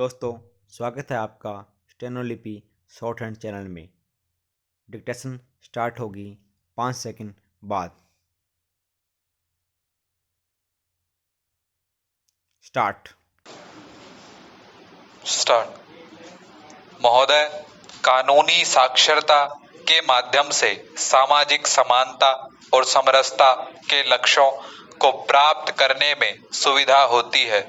दोस्तों, स्वागत है आपका स्टेनोलिपि शॉर्ट हैंड चैनल में। डिक्टेशन स्टार्ट होगी 5 सेकंड बाद। स्टार्ट। महोदय, कानूनी साक्षरता के माध्यम से सामाजिक समानता और समरसता के लक्ष्यों को प्राप्त करने में सुविधा होती है।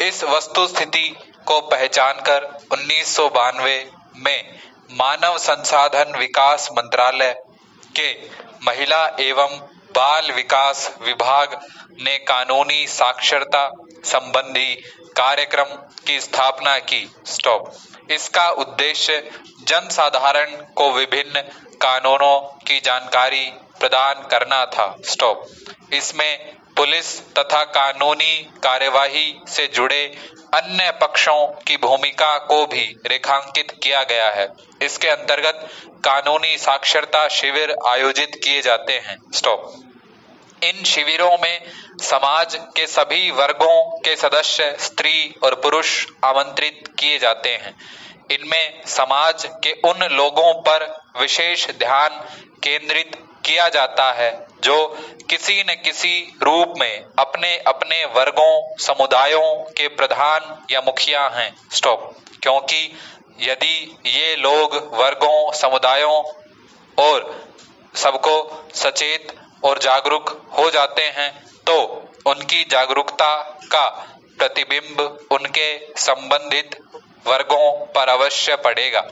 इस वस्तुस्थिति को पहचानकर 1992 में मानव संसाधन विकास मंत्रालय के महिला एवं बाल विकास विभाग ने कानूनी साक्षरता संबंधी कार्यक्रम की स्थापना की। इसका उद्देश्य जनसाधारण को विभिन्न कानूनों की जानकारी प्रदान करना था। इसमें पुलिस तथा कानूनी कार्यवाही से जुड़े अन्य पक्षों की भूमिका को भी रेखांकित किया गया है। इसके अंतर्गत कानूनी साक्षरता शिविर आयोजित किए जाते हैं। इन शिविरों में समाज के सभी वर्गों के सदस्य स्त्री और पुरुष आमंत्रित किए जाते हैं। इनमें समाज के उन लोगों पर विशेष ध्यान केंद्रित किया जाता है जो किसी न किसी रूप में अपने अपने वर्गों समुदायों के प्रधान या मुखिया हैं। क्योंकि यदि ये लोग वर्गों समुदायों और सबको सचेत और जागरूक हो जाते हैं तो उनकी जागरूकता का प्रतिबिंब उनके संबंधित वर्गों पर अवश्य पड़ेगा।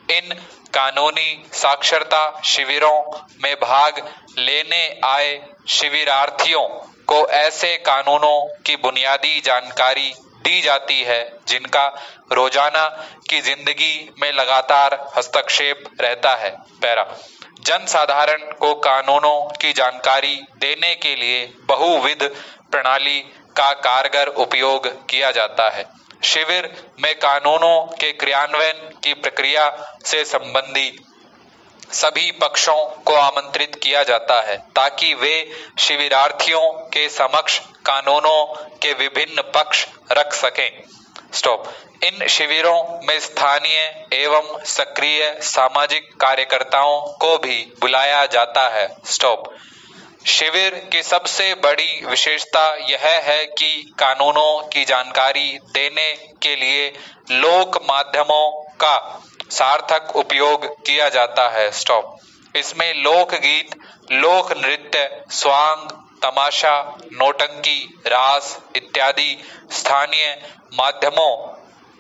इन कानूनी साक्षरता शिविरों में भाग लेने आए शिविरार्थियों को ऐसे कानूनों की बुनियादी जानकारी दी जाती है जिनका रोजाना की जिंदगी में लगातार हस्तक्षेप रहता है। जनसाधारण को कानूनों की जानकारी देने के लिए बहुविध प्रणाली का कारगर उपयोग किया जाता है। शिविर में कानूनों के क्रियान्वयन की प्रक्रिया से संबंधी सभी पक्षों को आमंत्रित किया जाता है ताकि वे शिविरार्थियों के समक्ष कानूनों के विभिन्न पक्ष रख सकें। इन शिविरों में स्थानीय एवं सक्रिय सामाजिक कार्यकर्ताओं को भी बुलाया जाता है। शिविर की सबसे बड़ी विशेषता यह है कि कानूनों की जानकारी देने के लिए लोक माध्यमों का सार्थक उपयोग किया जाता है। इसमें लोकगीत, लोक नृत्य, स्वांग, तमाशा, नौटंकी, रास इत्यादि स्थानीय माध्यमों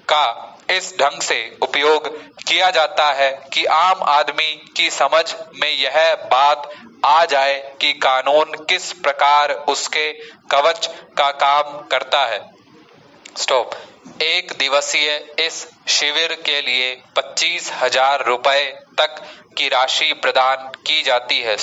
का इस ढंग से उपयोग किया जाता है कि आम आदमी की समझ में यह बात आ जाए कि कानून किस प्रकार उसके कवच का काम करता है। एक दिवसीय इस शिविर के लिए 25,000 रुपए तक की राशि प्रदान की जाती है।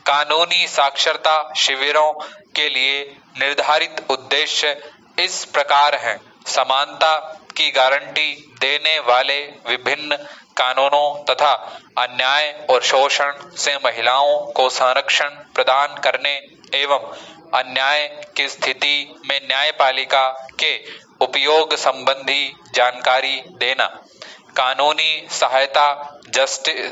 कानूनी साक्षरता शिविरों के लिए निर्धारित उद्देश्य इस प्रकार हैं: समानता की गारंटी देने वाले विभिन्न कानूनों तथा अन्याय और शोषण से महिलाओं को संरक्षण प्रदान करने एवं अन्याय की स्थिति में न्यायपालिका के उपयोग संबंधी जानकारी देना, कानूनी सहायता, जस्टिस,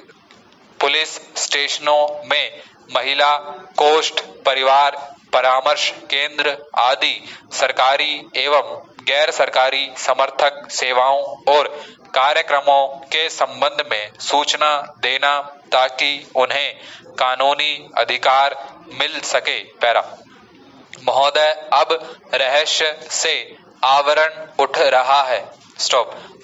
पुलिस स्टेशनों में महिला कोष्ठ, परिवार परामर्श केंद्र आदि सरकारी एवं गैर सरकारी समर्थक सेवाओं और कार्यक्रमों के संबंध में सूचना देना ताकि उन्हें कानूनी अधिकार मिल सके। महोदय, अब रहस्य से आवरण उठ रहा है।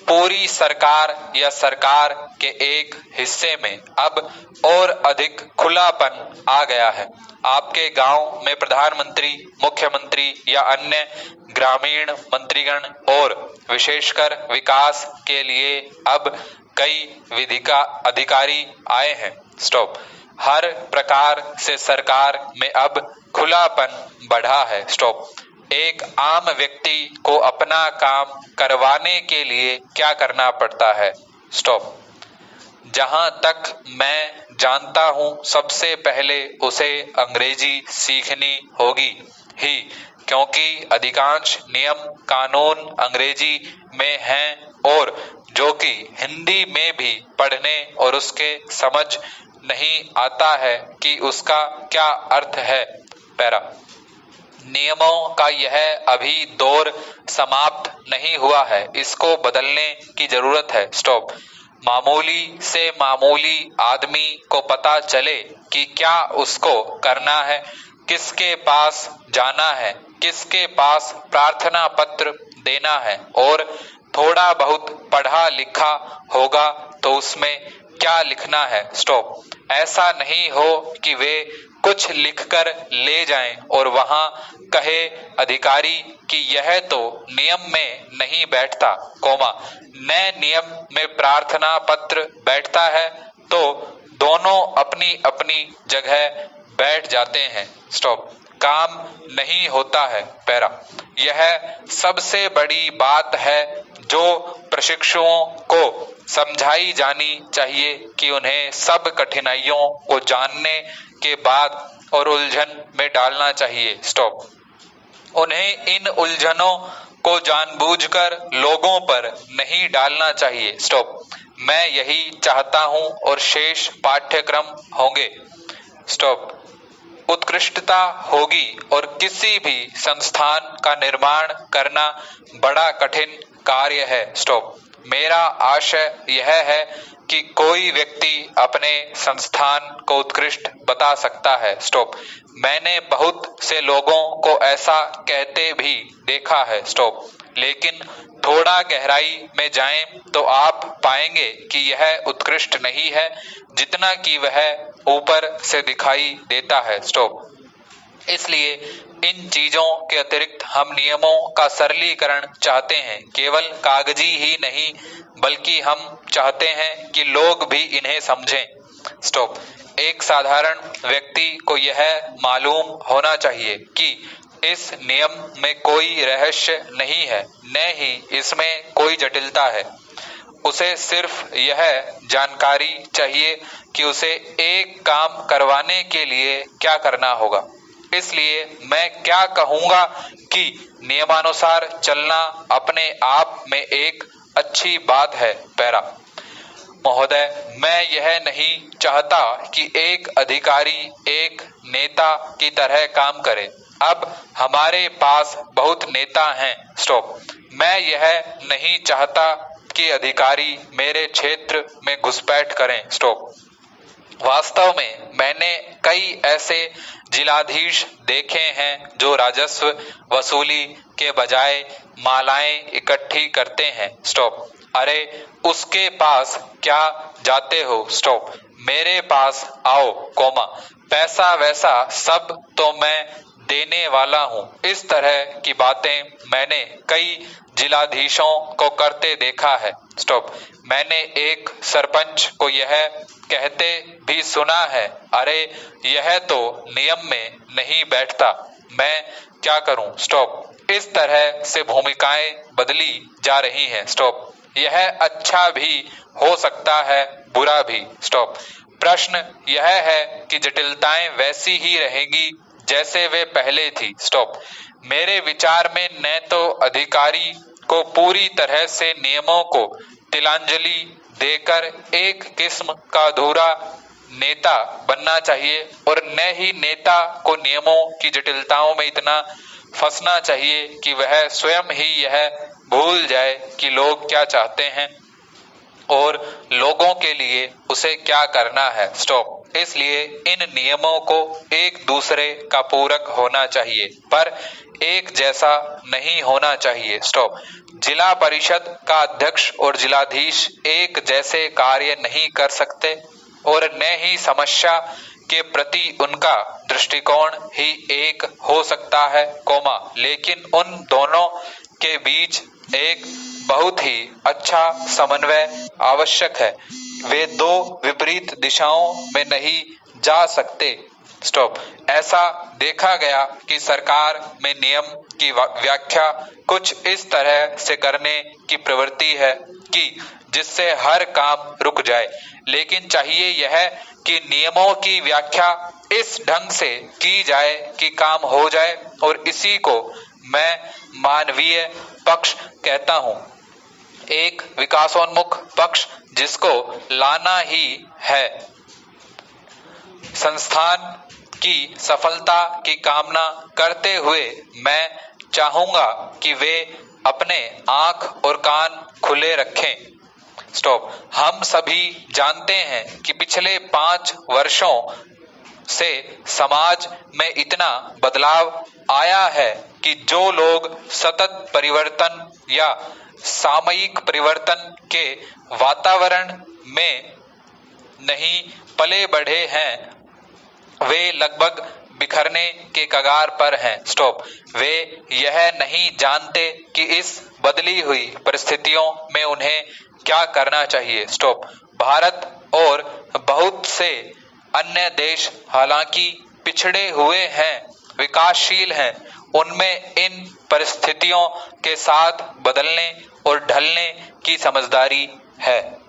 पूरी सरकार या सरकार के एक हिस्से में अब और अधिक खुलापन आ गया है। आपके गांव में प्रधानमंत्री, मुख्यमंत्री या अन्य ग्रामीण मंत्रीगण और विशेषकर विकास के लिए अब कई विधिका अधिकारी आए हैं। हर प्रकार से सरकार में अब खुलापन बढ़ा है। एक आम व्यक्ति को अपना काम करवाने के लिए क्या करना पड़ता है? जहां तक मैं जानता हूं, सबसे पहले उसे अंग्रेजी सीखनी होगी ही, क्योंकि अधिकांश नियम कानून अंग्रेजी में हैं और जो कि हिंदी में भी पढ़ने और उसके समझ नहीं आता है कि उसका क्या अर्थ है। पैरा, नियमों का यह अभी दौर समाप्त नहीं हुआ है, इसको बदलने की जरूरत है। स्टॉप। मामूली से मामूली आदमी को पता चले कि क्या उसको करना है, किसके पास जाना है, किसके पास प्रार्थना पत्र देना है, और थोड़ा बहुत पढ़ा लिखा होगा तो उसमें क्या लिखना है। स्टॉप। ऐसा नहीं हो कि वे कुछ लिखकर ले जाएं और वहां कहे अधिकारी कि यह तो नियम में नहीं बैठता, कोमा, न नियम में प्रार्थना पत्र बैठता है, तो दोनों अपनी अपनी जगह बैठ जाते हैं। स्टॉप। काम नहीं होता है। पैरा, यह सबसे बड़ी बात है जो प्रशिक्षुओं को समझाई जानी चाहिए कि उन्हें सब कठिनाइयों को जानने के बाद और उलझन में डालना चाहिए। स्टॉप। उन्हें इन उलझनों को जानबूझकर लोगों पर नहीं डालना चाहिए। स्टॉप। मैं यही चाहता हूं और शेष पाठ्यक्रम होंगे। स्टॉप। उत्कृष्टता होगी और किसी भी संस्थान का निर्माण करना बड़ा कठिन कार्य है। स्टॉप। मेरा आशय यह है कि कोई व्यक्ति अपने संस्थान को उत्कृष्ट बता सकता है। स्टॉप। मैंने बहुत से लोगों को ऐसा कहते भी देखा है। स्टॉप। लेकिन थोड़ा गहराई में जाएं तो आप पाएंगे कि यह उत्कृष्ट नहीं है जितना कि वह ऊपर से दिखाई देता है। स्टॉप। इसलिए इन चीजों के अतिरिक्त हम नियमों का सरलीकरण चाहते हैं, केवल कागजी ही नहीं बल्कि हम चाहते हैं कि लोग भी इन्हें समझें। स्टॉप। एक साधारण व्यक्ति को यह मालूम होना चाहिए कि इस नियम में कोई रहस्य नहीं है, न ही इसमें कोई जटिलता है। उसे सिर्फ यह जानकारी चाहिए कि उसे एक काम करवाने के लिए क्या करना होगा। इसलिए मैं क्या कहूंगा कि नियमानुसार चलना अपने आप में एक अच्छी बात है। पैरा, महोदय, मैं यह नहीं चाहता कि एक अधिकारी एक नेता की तरह काम करे। अब हमारे पास बहुत नेता हैं। स्टॉप। मैं यह नहीं चाहता कि अधिकारी मेरे क्षेत्र में घुसपैठ करें। स्टॉप। वास्तव में मैंने कई ऐसे जिलाधीश देखे हैं जो राजस्व वसूली के बजाय मालाएं इकट्ठी करते हैं। स्टॉप। अरे, उसके पास क्या जाते हो। स्टॉप। मेरे पास आओ, कोमा, पैसा वैसा सब तो मैं देने वाला हूं। इस तरह की बातें मैंने कई जिलाधीशों को करते देखा है। स्टॉप। मैंने एक सरपंच को यह कहते भी सुना है, अरे यह तो नियम में नहीं बैठता, मैं क्या करूं। स्टॉप। इस तरह से भूमिकाएं बदली जा रही हैं। स्टॉप। यह अच्छा भी हो सकता है, बुरा भी। स्टॉप। प्रश्न यह है कि जटिलताएं वैसी ही रहेंगी जैसे वे पहले थी। स्टॉप। मेरे विचार में न तो अधिकारी को पूरी तरह से नियमों को तिलांजलि देकर एक किस्म का अधूरा नेता बनना चाहिए और न ही नेता को नियमों की जटिलताओं में इतना फंसना चाहिए कि वह स्वयं ही यह भूल जाए कि लोग क्या चाहते हैं और लोगों के लिए उसे क्या करना है। स्टॉप। इसलिए इन नियमों को एक दूसरे का पूरक होना चाहिए पर एक जैसा नहीं होना चाहिए। स्टॉप। जिला परिषद का अध्यक्ष और जिलाधीश एक जैसे कार्य नहीं कर सकते और न ही समस्या के प्रति उनका दृष्टिकोण ही एक हो सकता है, कोमा, लेकिन उन दोनों के बीच एक बहुत ही अच्छा समन्वय आवश्यक है। वे दो विपरीत दिशाओं में नहीं जा सकते। स्टॉप। ऐसा देखा गया कि सरकार में नियम की व्याख्या कुछ इस तरह से करने की प्रवृत्ति है कि जिससे हर काम रुक जाए, लेकिन चाहिए यह कि नियमों की व्याख्या इस ढंग से की जाए कि काम हो जाए, और इसी को मैं मानवीय पक्ष कहता हूं। एक विकासोन्मुख पक्ष जिसको लाना ही है। संस्थान की सफलता की कामना करते हुए मैं चाहूंगा कि वे अपने आंख और कान खुले रखें। स्टॉप। हम सभी जानते हैं कि पिछले 5 वर्षों से समाज में इतना बदलाव आया है कि जो लोग सतत परिवर्तन या सामयिक परिवर्तन के वातावरण में नहीं पले बढ़े हैं, वे लगभग बिखरने के कगार पर हैं। स्टॉप। वे यह नहीं जानते कि इस बदली हुई परिस्थितियों में उन्हें क्या करना चाहिए। स्टॉप। भारत और बहुत से अन्य देश हालांकि पिछड़े हुए हैं, विकासशील हैं, उनमें इन परिस्थितियों के साथ बदलने और ढलने की समझदारी है।